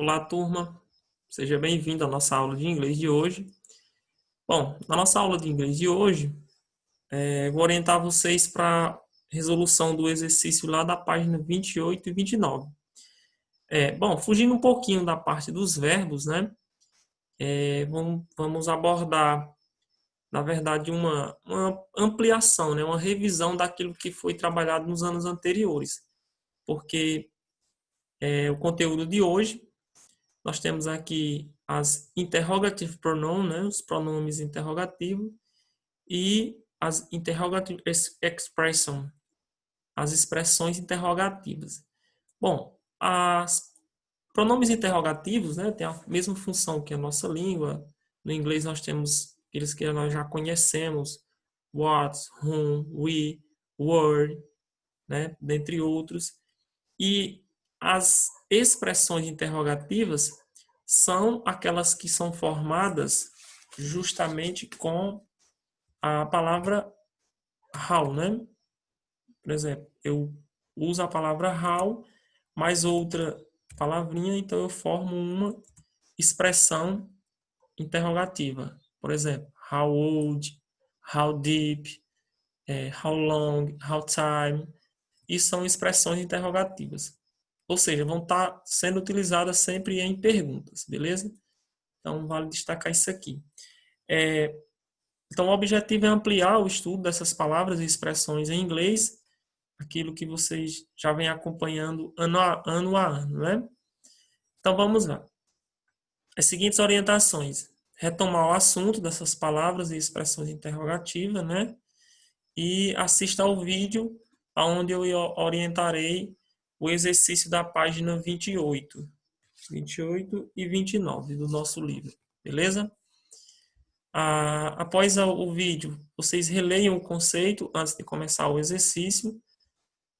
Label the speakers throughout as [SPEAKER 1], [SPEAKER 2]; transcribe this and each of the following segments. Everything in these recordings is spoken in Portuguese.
[SPEAKER 1] Olá, turma. Seja bem-vindo à nossa aula de inglês de hoje. Bom, na nossa aula de inglês de hoje, vou orientar vocês para a resolução do exercício lá da página 28 e 29. Bom, fugindo um pouquinho da parte dos verbos, né? Vamos abordar, na verdade, uma ampliação, né? Uma revisão daquilo que foi trabalhado nos anos anteriores. Porque o conteúdo de hoje nós temos aqui as interrogative pronouns, né, os pronomes interrogativos, e as interrogative expression, as expressões interrogativas. Bom, as pronomes interrogativos, né, têm a mesma função que a nossa língua. No inglês nós temos aqueles que nós já conhecemos, what, whom, we, were, né, dentre outros. E as expressões interrogativas são aquelas que são formadas justamente com a palavra how, né? Por exemplo, eu uso a palavra how mais outra palavrinha, então eu formo uma expressão interrogativa. Por exemplo, how old, how deep, how long, how time. Isso são expressões interrogativas. Ou seja, vão estar sendo utilizadas sempre em perguntas, beleza? Então, vale destacar isso aqui. Então, o objetivo é ampliar o estudo dessas palavras e expressões em inglês, aquilo que vocês já vêm acompanhando ano a ano, né? Então, vamos lá. As seguintes orientações. Retomar o assunto dessas palavras e expressões interrogativas, né? E assista ao vídeo onde eu orientarei o exercício da página 28 e 29 do nosso livro, beleza? Após o vídeo, vocês releiam o conceito antes de começar o exercício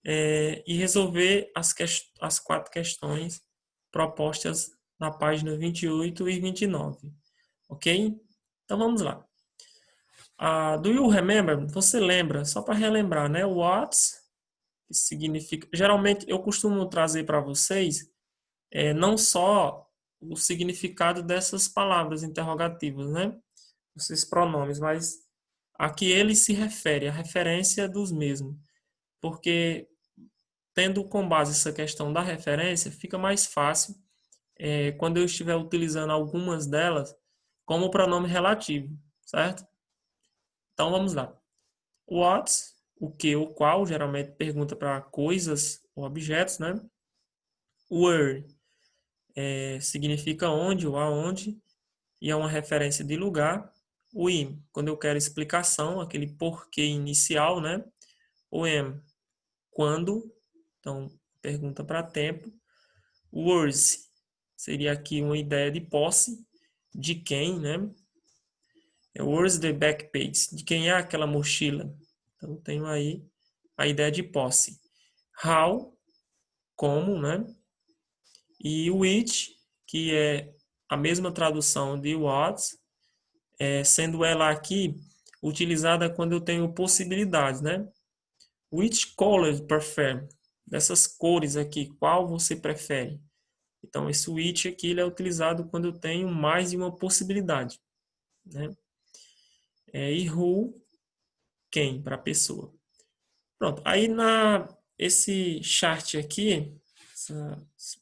[SPEAKER 1] e resolver as 4 questões propostas na página 28 e 29, ok? Então vamos lá. Do you remember? Você lembra? Só para relembrar, né? What que significa... Geralmente eu costumo trazer para vocês não só o significado dessas palavras interrogativas, né? Esses pronomes, mas a que ele se refere, a referência dos mesmos. Porque, tendo com base essa questão da referência, fica mais fácil quando eu estiver utilizando algumas delas como pronome relativo, certo? Então, vamos lá. What, o que, o qual, geralmente pergunta para coisas ou objetos, né? Where, significa onde ou aonde, e é uma referência de lugar. O im, quando eu quero explicação, aquele porquê inicial, né? O am, quando, então pergunta para tempo. Where's, seria aqui uma ideia de posse, de quem, né? Where's the backpack, de quem é aquela mochila. Então tenho aí a ideia de posse. How, como, né? E which, que é a mesma tradução de what, sendo ela aqui utilizada quando eu tenho possibilidades, né? Which color you prefer? Dessas cores aqui, qual você prefere? Então, esse which aqui ele é utilizado quando eu tenho mais de uma possibilidade, né? E who, quem, para a pessoa. Pronto, aí esse chart aqui,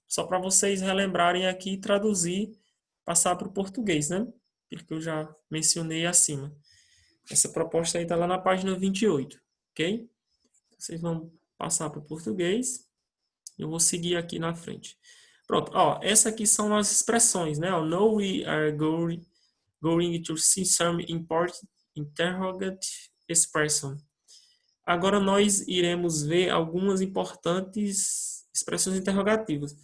[SPEAKER 1] só para vocês relembrarem aqui e traduzir, passar para o português, né? Aquilo que eu já mencionei acima. Essa proposta aí está lá na página 28, ok? Vocês vão passar para o português. Eu vou seguir aqui na frente. Pronto, ó, essa aqui são as expressões, né? No, we are going to see some important interrogative expression. Agora nós iremos ver algumas importantes expressões interrogativas.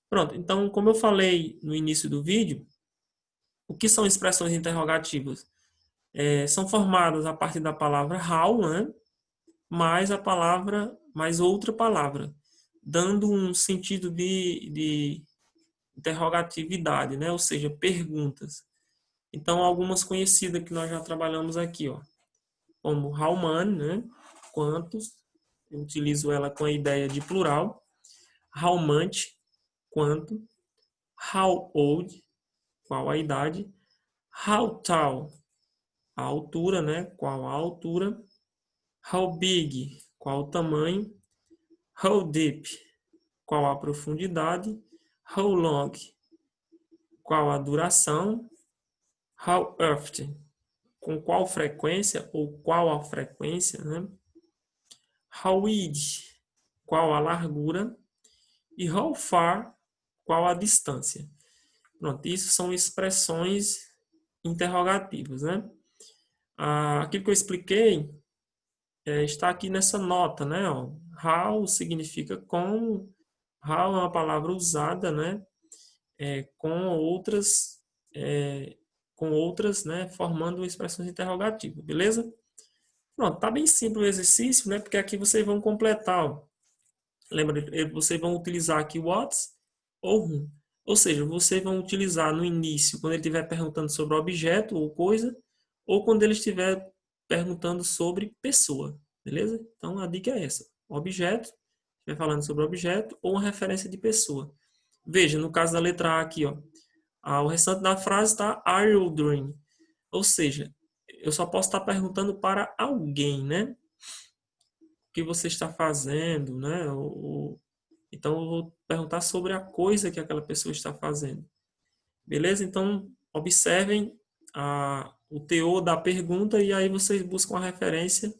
[SPEAKER 1] Pronto, então, como eu falei no início do vídeo, o que são expressões interrogativas? São formadas a partir da palavra how, né? Mais outra palavra, dando um sentido de interrogatividade, né? Ou seja, perguntas. Então, algumas conhecidas que nós já trabalhamos aqui, ó, como how many, né? Quantos? Eu utilizo ela com a ideia de plural. How much? Quanto? How old, qual a idade. How tall, a altura, né? Qual a altura. How big, qual o tamanho. How deep, qual a profundidade. How long, qual a duração. How often, com qual frequência ou qual a frequência, né? How wide, qual a largura. E how far, qual a distância. Pronto, isso são expressões interrogativas, né? Aquilo que eu expliquei está aqui nessa nota, né? Ó. How significa como. How é uma palavra usada, né? É, com outras, né? Formando expressões interrogativas, beleza? Pronto, tá bem simples o exercício, né? Porque aqui vocês vão completar, ó. Lembra, vocês vão utilizar aqui what ou whom. Ou seja, vocês vão utilizar no início, quando ele estiver perguntando sobre objeto ou coisa, ou quando ele estiver perguntando sobre pessoa, beleza? Então, a dica é essa. Objeto, estiver falando sobre objeto, ou uma referência de pessoa. Veja, no caso da letra A aqui, ó, o restante da frase está Are you doing? Ou seja, eu só posso estar perguntando para alguém, né? O que você está fazendo, né? Então, eu vou perguntar sobre a coisa que aquela pessoa está fazendo. Beleza? Então, observem o teor da pergunta e aí vocês buscam a referência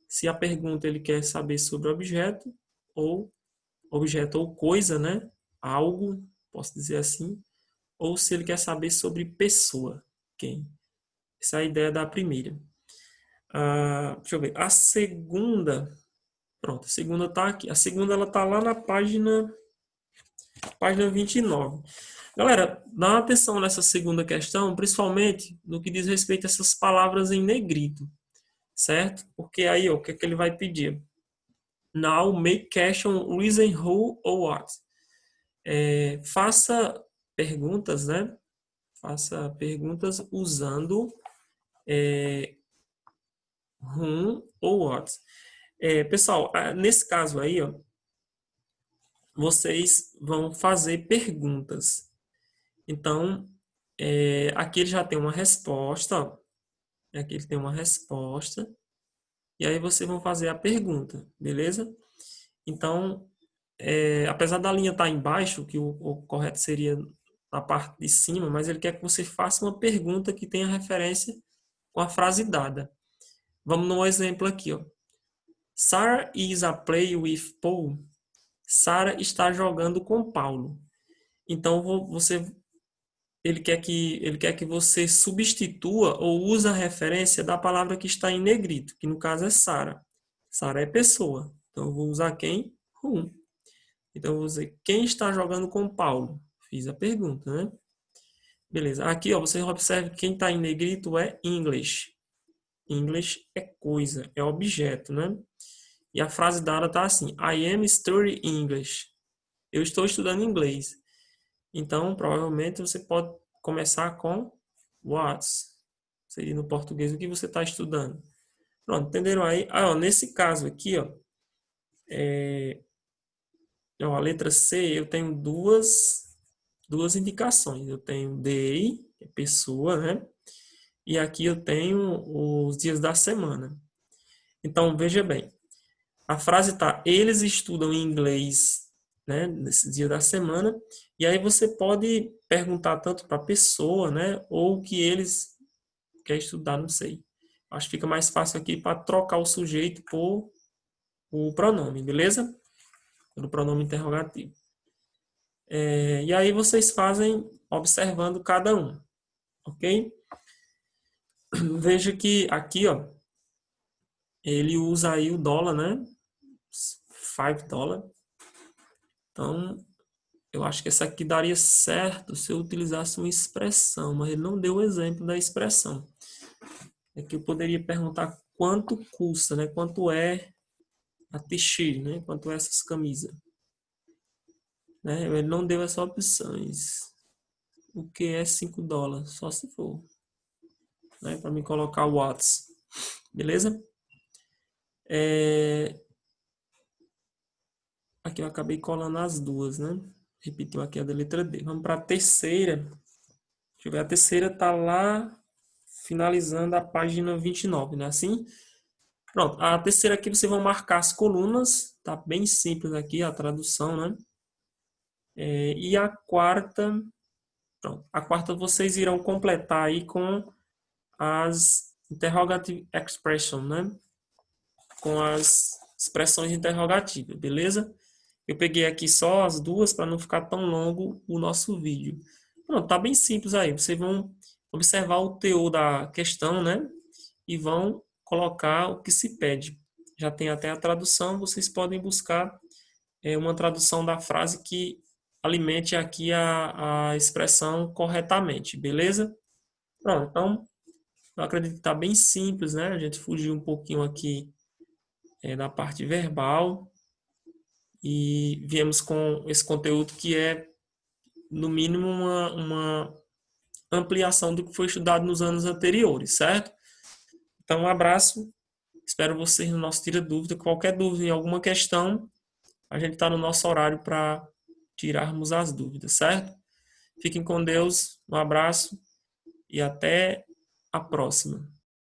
[SPEAKER 1] se a pergunta ele quer saber sobre objeto ou coisa, né? Algo, posso dizer assim, ou se ele quer saber sobre pessoa, quem. Essa é a ideia da primeira. Deixa eu ver. A segunda, pronto, a segunda está aqui. A segunda ela está lá na página 29. Galera, dá atenção nessa segunda questão, principalmente no que diz respeito a essas palavras em negrito, certo? Porque aí, ó, o que é que ele vai pedir? Now, make question, reason, who or what. Faça perguntas, né? Faça perguntas usando whom ou what. Pessoal, nesse caso aí, ó, vocês vão fazer perguntas. Então, aqui ele já tem uma resposta, ó. Aqui ele tem uma resposta. E aí vocês vão fazer a pergunta, beleza? Então, apesar da linha estar embaixo, que o correto seria na parte de cima, mas ele quer que você faça uma pergunta que tenha referência com a frase dada. Vamos no exemplo aqui, ó. Sarah is a play with Paul. Sarah está jogando com Paulo. Então, ele quer que você substitua ou use a referência da palavra que está em negrito, que no caso é Sarah. Sarah é pessoa. Então, eu vou usar quem? Whom. Então, eu vou dizer quem está jogando com Paulo. Fiz a pergunta, né? Beleza. Aqui, ó, você observa que quem está em negrito é English. English é coisa, é objeto, né? E a frase dada está assim: I am studying English. Eu estou estudando inglês. Então, provavelmente, você pode começar com what's. Seria no português o que você está estudando. Pronto, entenderam aí? Ó, nesse caso aqui, ó, a letra C, eu tenho duas indicações. Eu tenho day, que é pessoa, né? E aqui eu tenho os dias da semana. Então, veja bem. A frase está, eles estudam inglês, né, nesse dia da semana. E aí você pode perguntar tanto para a pessoa, né, ou o que eles querem estudar, não sei. Acho que fica mais fácil aqui para trocar o sujeito por o pronome, beleza? Pelo pronome interrogativo. E aí vocês fazem observando cada um, ok? Veja que aqui, ó, ele usa aí o dólar, né? $5. Então, eu acho que essa aqui daria certo se eu utilizasse uma expressão, mas ele não deu o exemplo da expressão. Aqui eu poderia perguntar quanto custa, né? Quanto é a t-shirt, né? Quanto é essas camisas? Né? Ele não deu essas opções. O que é $5? Só se for. Né? Para me colocar o watts. Beleza? Aqui eu acabei colando as duas, né? Repetiu aqui a da letra D. Vamos para a terceira. Deixa eu ver, a terceira está lá finalizando a página 29, não é assim? Pronto, a terceira aqui vocês vão marcar as colunas, tá bem simples aqui a tradução, né? E a quarta, pronto, a quarta vocês irão completar aí com as interrogative expression, né? Com as expressões interrogativas, beleza? Eu peguei aqui só as duas para não ficar tão longo o nosso vídeo. Pronto, tá bem simples aí. Vocês vão observar o teor da questão, né? E vão colocar o que se pede. Já tem até a tradução, vocês podem buscar uma tradução da frase que alimente aqui a expressão corretamente, beleza? Pronto, então eu acredito que está bem simples, né? A gente fugiu um pouquinho aqui da parte verbal e viemos com esse conteúdo que é, no mínimo, uma ampliação do que foi estudado nos anos anteriores, certo? Então, um abraço, espero vocês no nosso Tira Dúvida. Qualquer dúvida em alguma questão, a gente está no nosso horário para tirarmos as dúvidas, certo? Fiquem com Deus, um abraço e até a próxima.